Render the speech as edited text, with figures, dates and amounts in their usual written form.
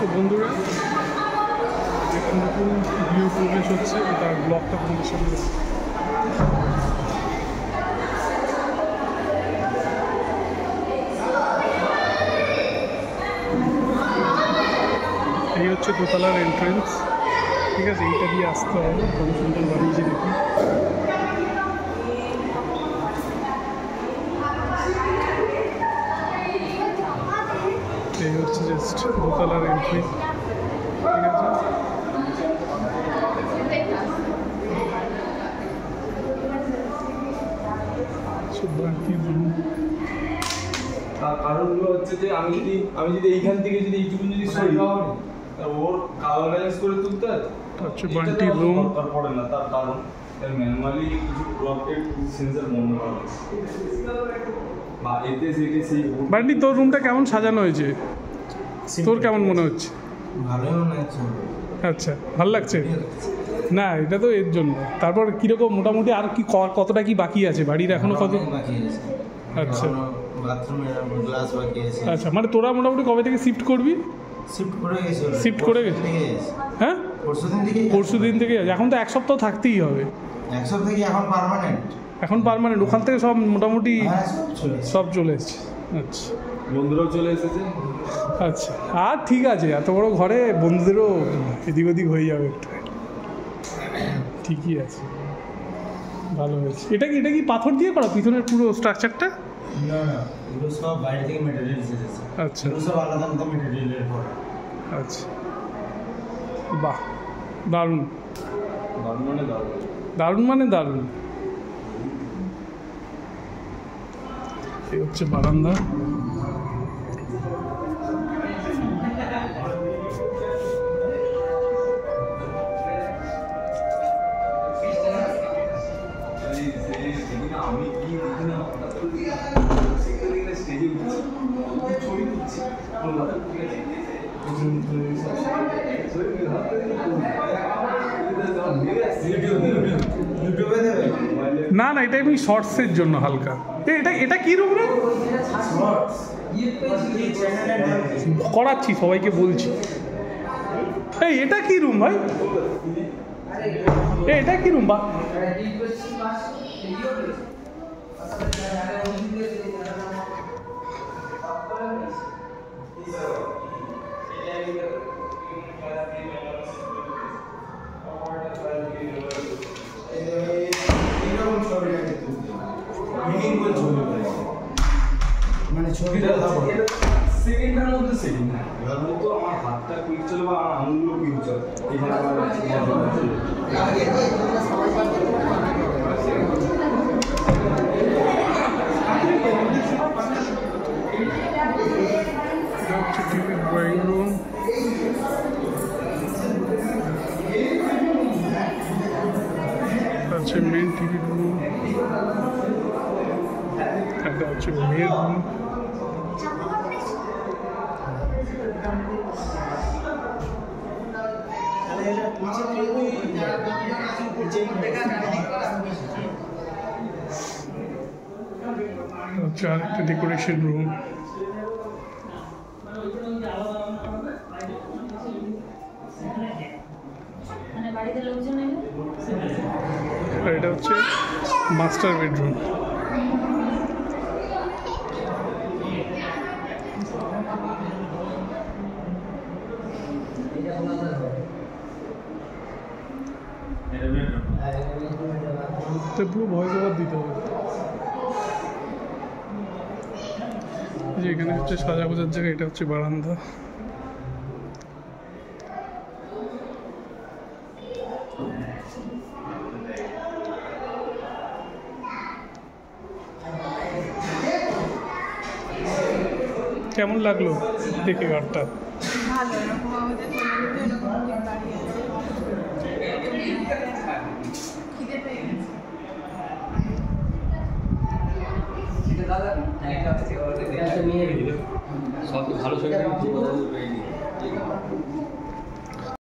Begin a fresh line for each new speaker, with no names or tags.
তো বন্ধুরা একটা নতুন ভিডিও প্রবেশ হচ্ছে, তার ব্লগটা আপনাদের সামনে। এই হচ্ছে দোতলার এন্ট্রেন্স, ঠিক আছে? এইটা দিয়ে আসতে হবে। কত সুন্দর বানিয়েছে দেখি। এই হচ্ছে জাস্ট দোতলার এন্ট্রি, ঠিক আছে?
তার কারণগুলো হচ্ছে যে আমি যদি এইখান থেকে যদি এইটুকু যদি সরি ওর কালার ব্যালেন্স করে তুলতে
হচ্ছে বান্টি রুম
পড়ে না, তার কারণ ম্যানুয়ালি কিছু প্রোডাক্টের সেন্সর বন্ধ করা বা এতে সেটা সেই।
বান্টি, তোর রুমটা কেমন সাজানো হয়েছে? তোর কেমন মনে হচ্ছে?
ভালোই মনে হচ্ছে।
আচ্ছা, ভালো লাগছে না? এটা তো এর জন্য। তারপর কীরকম মোটামুটি আর কি কতটা কি বাকি আছে বাড়ির এখনো? কত
বাকি আছে?
আচ্ছা,
বাথরুমের গ্লাস বাকি আছে।
আচ্ছা, মানে তোরা মোটামুটি কবে থেকে শিফট করবি? শিফট করে গেছে? হ্যাঁ, পরশু দিন থেকে আছে। এখন তো এক সপ্তাহ থাকতেই হবে।
এক সপ্তাহ কি এখন পার্মানেন্ট?
এখন পার্মানেন্ট? ওখান থেকে সব মোটামুটি সব চলে এসছে। আচ্ছা,
বন্ধুরাও চলে এসেছে।
আচ্ছা, আর ঠিক আছে, এত বড় ঘরে বন্ধুদেরও এদিক ওদিক হয়ে যাবে একটু। ঠিকই আছে, ভালো হয়েছে। এটা কি পাথর দিয়ে করা পিছনের পুরো স্ট্রাকচারটা?
না, এগুলো সব বাইরে থেকে ম্যাটেরিয়াল এসেছে।
আচ্ছা,
এগুলো সব আলাদা আলাদা ম্যাটেরিয়ালের পর।
আচ্ছা, বাহ, দারুণ দারুণ মানে দারুণ। এই হচ্ছে বারান্দা। না না, এটা এমনি শর্টসের জন্য হালকা। এটা কি রুম রে? করাচ্ছি, সবাইকে বলছি। এই এটা কি রুম ভাই? এটা কি রুম?
মানে ছবিটা
সেকেন্ডের মধ্যে সেকেন্ড এবার মতো আমার হাতটা কুইক চলে বা আমার আঙুলগুলো কুইক চলে। এখানে আমার
ড্রয়িং রুম। হচ্ছে মেন টিভি রুম। এটা হচ্ছে মেয়ের রুম। হচ্ছে আরেকটা ডেকোরেশন রুম। আর এটা হচ্ছে মাস্টার বেডরুম। তো পুরো ভয়েস ওভার দিতে হবে। যে এখানে হচ্ছে সাজা গোজার জায়গা, এটা হচ্ছে বারান্দা। কেমন লাগলো দেখে ঘরটা?
ভালো, এরকম আমাদের খিদে পেয়ে গেছে।
সব ভালো ছবি